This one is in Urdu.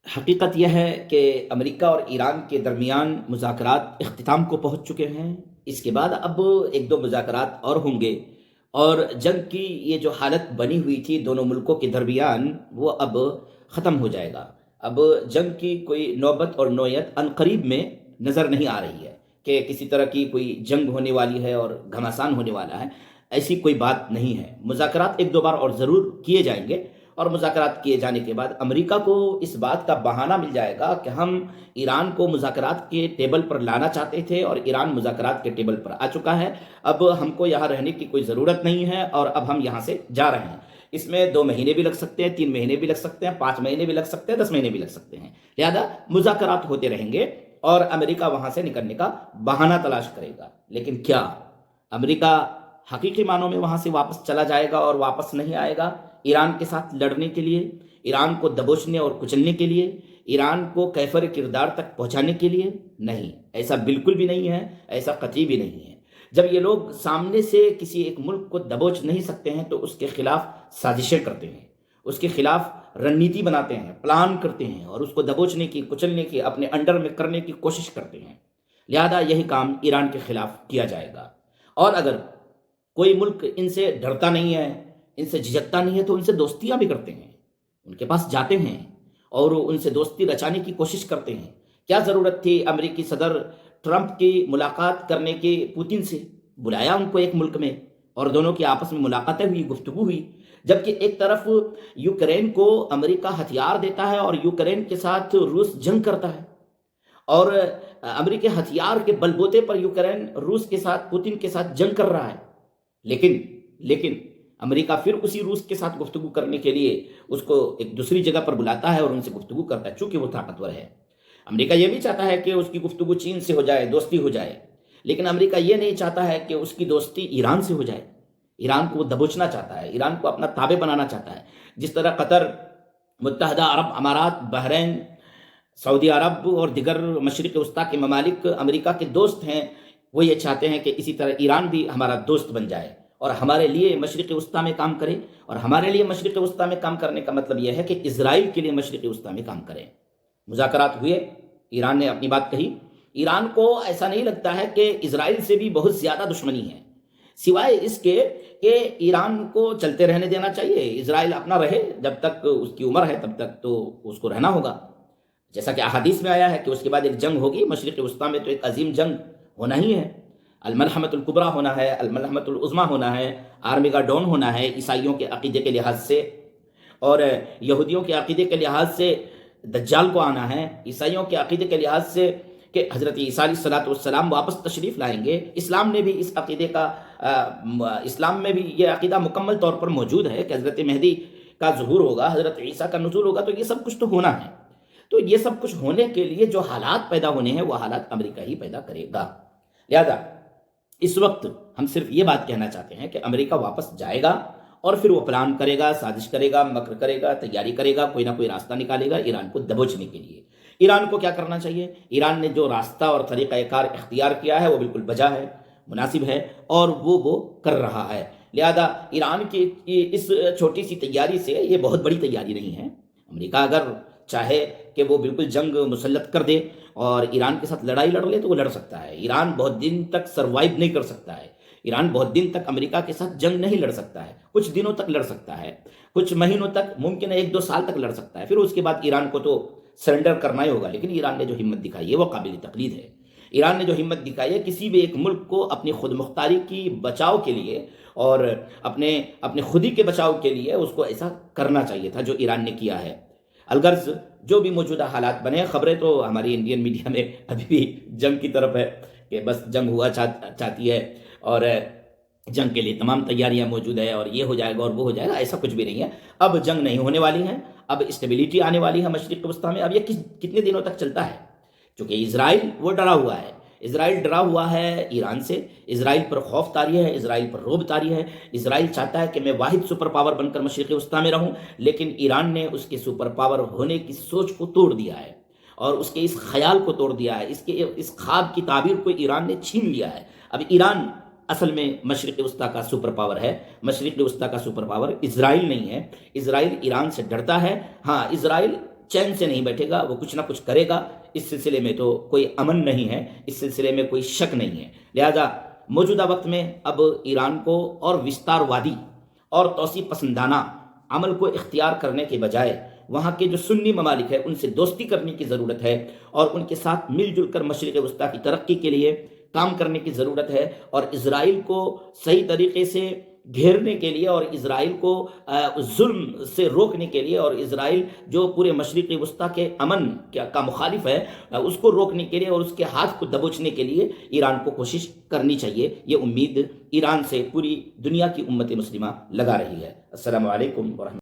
حقیقت یہ ہے کہ امریکہ اور ایران کے درمیان مذاکرات اختتام کو پہنچ چکے ہیں۔ اس کے بعد اب ایک دو مذاکرات اور ہوں گے، اور جنگ کی یہ جو حالت بنی ہوئی تھی دونوں ملکوں کے درمیان وہ اب ختم ہو جائے گا۔ اب جنگ کی کوئی نوبت اور نوعیت عنقریب میں نظر نہیں آ رہی ہے کہ کسی طرح کی کوئی جنگ ہونے والی ہے اور گھمسان ہونے والا ہے، ایسی کوئی بات نہیں ہے۔ مذاکرات ایک دو بار اور ضرور کیے جائیں گے، اور مذاکرات کیے جانے کے بعد امریکہ کو اس بات کا بہانہ مل جائے گا کہ ہم ایران کو مذاکرات کے ٹیبل پر لانا چاہتے تھے اور ایران مذاکرات کے ٹیبل پر آ چکا ہے، اب ہم کو یہاں رہنے کی کوئی ضرورت نہیں ہے اور اب ہم یہاں سے جا رہے ہیں۔ اس میں 2 مہینے بھی لگ سکتے ہیں، 3 مہینے بھی لگ سکتے ہیں، 5 مہینے بھی لگ سکتے ہیں، 10 مہینے بھی لگ سکتے ہیں، لہذا مذاکرات ہوتے رہیں گے اور امریکہ وہاں سے نکلنے کا بہانہ تلاش کرے گا۔ لیکن کیا امریکہ حقیقی معنوں میں وہاں سے واپس چلا جائے گا اور واپس نہیں آئے گا ایران کے ساتھ لڑنے کے لیے، ایران کو دبوچنے اور کچلنے کے لیے، ایران کو کیفر کردار تک پہنچانے کے لیے؟ نہیں، ایسا بالکل بھی نہیں ہے، ایسا قطعی بھی نہیں ہے۔ جب یہ لوگ سامنے سے کسی ایک ملک کو دبوچ نہیں سکتے ہیں تو اس کے خلاف سازشیں کرتے ہیں، اس کے خلاف رننیتی بناتے ہیں، پلان کرتے ہیں اور اس کو دبوچنے کی، کچلنے کی، اپنے انڈر میں کرنے کی کوشش کرتے ہیں۔ لہذا یہی کام ایران کے خلاف کیا جائے گا، اور اگر کوئی ملک ان سے ڈرتا نہیں ہے، ان سے جھجکتا نہیں ہے، تو ان سے دوستیاں بھی کرتے ہیں، ان کے پاس جاتے ہیں اور ان سے دوستی رچانے کی کوشش کرتے ہیں۔ کیا ضرورت تھی امریکی صدر ٹرمپ کی ملاقات کرنے کی پوتن سے؟ بلایا ان کو ایک ملک میں اور دونوں کی آپس میں ملاقاتیں ہوئی، گفتگو ہوئی، جبکہ ایک طرف یوکرین کو امریکہ ہتھیار دیتا ہے اور یوکرین کے ساتھ روس جنگ کرتا ہے، اور امریکی ہتھیار کے بل بوتے پر یوکرین روس کے ساتھ، پوتن کے ساتھ جنگ کر رہا ہے۔ لیکن امریکہ پھر اسی روس کے ساتھ گفتگو کرنے کے لیے اس کو ایک دوسری جگہ پر بلاتا ہے اور ان سے گفتگو کرتا ہے، چونکہ وہ طاقتور ہے۔ امریکہ یہ بھی چاہتا ہے کہ اس کی گفتگو چین سے ہو جائے، دوستی ہو جائے، لیکن امریکہ یہ نہیں چاہتا ہے کہ اس کی دوستی ایران سے ہو جائے۔ ایران کو وہ دبوچنا چاہتا ہے، ایران کو اپنا تابع بنانا چاہتا ہے، جس طرح قطر، متحدہ عرب امارات، بحرین، سعودی عرب اور دیگر مشرق وسطیٰ کے ممالک امریکہ کے دوست ہیں۔ وہ یہ چاہتے ہیں کہ اسی طرح ایران بھی ہمارا دوست بن جائے اور ہمارے لیے مشرق وسطیٰ میں کام کرے، اور ہمارے لیے مشرق وسطیٰ میں کام کرنے کا مطلب یہ ہے کہ اسرائیل کے لیے مشرق وسطیٰ میں کام کرے۔ مذاکرات ہوئے، ایران نے اپنی بات کہی۔ ایران کو ایسا نہیں لگتا ہے کہ اسرائیل سے بھی بہت زیادہ دشمنی ہے، سوائے اس کے کہ ایران کو چلتے رہنے دینا چاہیے، اسرائیل اپنا رہے، جب تک اس کی عمر ہے تب تک تو اس کو رہنا ہوگا، جیسا کہ احادیث میں آیا ہے کہ اس کے بعد ایک جنگ ہوگی مشرق وسطیٰ میں، تو ایک عظیم جنگ ہونا ہی ہے، الملحمۃ الکبریٰ ہونا ہے، الملحمۃ العظمیٰ ہونا ہے، آرمیگاڈون ہونا ہے، عیسائیوں کے عقیدے کے لحاظ سے، اور یہودیوں کے عقیدے کے لحاظ سے دجال کو آنا ہے، عیسائیوں کے عقیدے کے لحاظ سے کہ حضرت عیسیٰ علیہ الصلوۃ والسلام واپس تشریف لائیں گے۔ اسلام نے بھی اس عقیدے کا اسلام میں بھی یہ عقیدہ مکمل طور پر موجود ہے کہ حضرت مہدی کا ظہور ہوگا، حضرت عیسیٰ کا نزول ہوگا، تو یہ سب کچھ تو ہونا ہے۔ تو یہ سب کچھ ہونے کے لیے جو حالات پیدا ہونے ہیں وہ حالات امریکہ ہی پیدا کرے گا۔ لہذا اس وقت ہم صرف یہ بات کہنا چاہتے ہیں کہ امریکہ واپس جائے گا اور پھر وہ پلان کرے گا، سازش کرے گا، مکر کرے گا، تیاری کرے گا، کوئی نہ کوئی راستہ نکالے گا ایران کو دبوچنے کے لیے۔ ایران کو کیا کرنا چاہیے؟ ایران نے جو راستہ اور طریقہ کار اختیار کیا ہے وہ بالکل بجا ہے، مناسب ہے، اور وہ کر رہا ہے۔ لہذا ایران کی اس چھوٹی سی تیاری سے یہ بہت بڑی تیاری نہیں ہے۔ امریکہ اگر چاہے کہ وہ بالکل جنگ مسلط کر دے اور ایران کے ساتھ لڑائی لڑ لے تو وہ لڑ سکتا ہے۔ ایران بہت دن تک سروائیو نہیں کر سکتا ہے، ایران بہت دن تک امریکہ کے ساتھ جنگ نہیں لڑ سکتا ہے، کچھ دنوں تک لڑ سکتا ہے، کچھ مہینوں تک، ممکن ہے 1-2 سال تک لڑ سکتا ہے، پھر اس کے بعد ایران کو تو سرنڈر کرنا ہی ہوگا۔ لیکن ایران نے جو ہمت دکھائی ہے وہ قابل تقلید ہے۔ ایران نے جو ہمت دکھائی ہے، کسی بھی ایک ملک کو اپنی خود مختاری کی بچاؤ کے لیے اور اپنے خودی کے بچاؤ کے لیے اس کو ایسا کرنا چاہیے تھا جو ایران نے کیا ہے۔ الغرض جو بھی موجودہ حالات بنے، خبریں تو ہماری انڈین میڈیا میں ابھی بھی جنگ کی طرف ہے کہ بس جنگ ہوا چاہتی ہے اور جنگ کے لیے تمام تیاریاں موجود ہے اور یہ ہو جائے گا اور وہ ہو جائے گا، ایسا کچھ بھی نہیں ہے۔ اب جنگ نہیں ہونے والی ہے، اب اسٹیبلٹی آنے والی ہے مشرق وسطیٰ میں۔ اب یہ کتنے دنوں تک چلتا ہے؟ چونکہ اسرائیل وہ ڈرا ہوا ہے، اسرائیل ڈرا ہوا ہے ایران سے، اسرائیل پر خوف طاری ہے، اسرائیل پر رعب طاری ہے، اسرائیل چاہتا ہے کہ میں واحد سپر پاور بن کر مشرق وسطیٰ میں رہوں، لیکن ایران نے اس کے سپر پاور ہونے کی سوچ کو توڑ دیا ہے اور اس کے اس خیال کو توڑ دیا ہے، اس خواب کی تعبیر کو ایران نے چھین لیا ہے۔ اب ایران اصل میں مشرق وسطیٰ کا سپر پاور ہے، مشرق وسطیٰ کا سپر پاور اسرائیل نہیں ہے۔ اسرائیل ایران سے ڈرتا ہے، ہاں اسرائیل چین سے نہیں بیٹھے گا، وہ کچھ نہ کچھ کرے گا۔ اس سلسلے میں تو کوئی امن نہیں ہے، اس سلسلے میں کوئی شک نہیں ہے۔ لہذا موجودہ وقت میں اب ایران کو اور وستار وادی اور توسیع پسندانہ عمل کو اختیار کرنے کے بجائے وہاں کے جو سنی ممالک ہیں ان سے دوستی کرنے کی ضرورت ہے، اور ان کے ساتھ مل جل کر مشرق وسطیٰ کی ترقی کے لیے کام کرنے کی ضرورت ہے، اور اسرائیل کو صحیح طریقے سے گھیرنے کے لیے، اور اسرائیل کو ظلم سے روکنے کے لیے، اور اسرائیل جو پورے مشرق وسطیٰ کے امن کا مخالف ہے اس کو روکنے کے لیے اور اس کے ہاتھ کو دبوچنے کے لیے ایران کو کوشش کرنی چاہیے۔ یہ امید ایران سے پوری دنیا کی امت مسلمہ لگا رہی ہے۔ السلام علیکم ورحمۃ اللہ۔